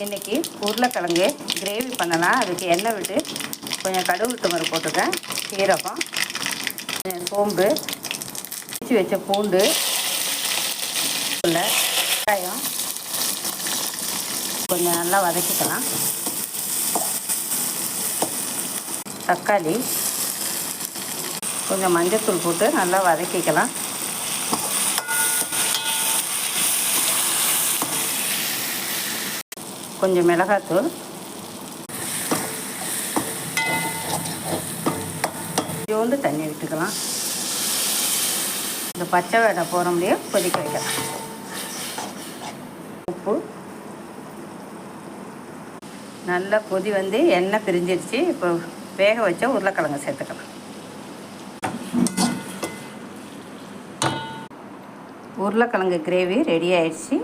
இன்றைக்கி உருளைக்கிழங்கு கிரேவி பண்ணலாம். அதுக்கு எண்ணெய் விட்டு கொஞ்சம் கடுகு உளுத்தம்பருப்பு போட்டுக்கேன், சீரகம், கொஞ்சம் சோம்பு, பிடிச்சி வச்ச பூண்டு, வெங்காயம் கொஞ்சம் நல்லா வதக்கிக்கலாம். தக்காளி, கொஞ்சம் மஞ்சள்தூள் போட்டு நல்லா வதக்கிக்கலாம். கொஞ்சம் மிளகாத்தூள், கொஞ்சோண்டு தண்ணி விட்டுக்கலாம். இந்த பச்சை வடை போகிற முடியும் கொதிக்க வைக்கலாம். உப்பு, நல்லா கொதி வந்து எண்ணெய் பிரிஞ்சிருச்சு. இப்போ வேக வச்ச உருளைக்கிழங்கு சேர்த்துக்கலாம். உருளைக்கிழங்கு கிரேவி ரெடி ஆயிடுச்சு.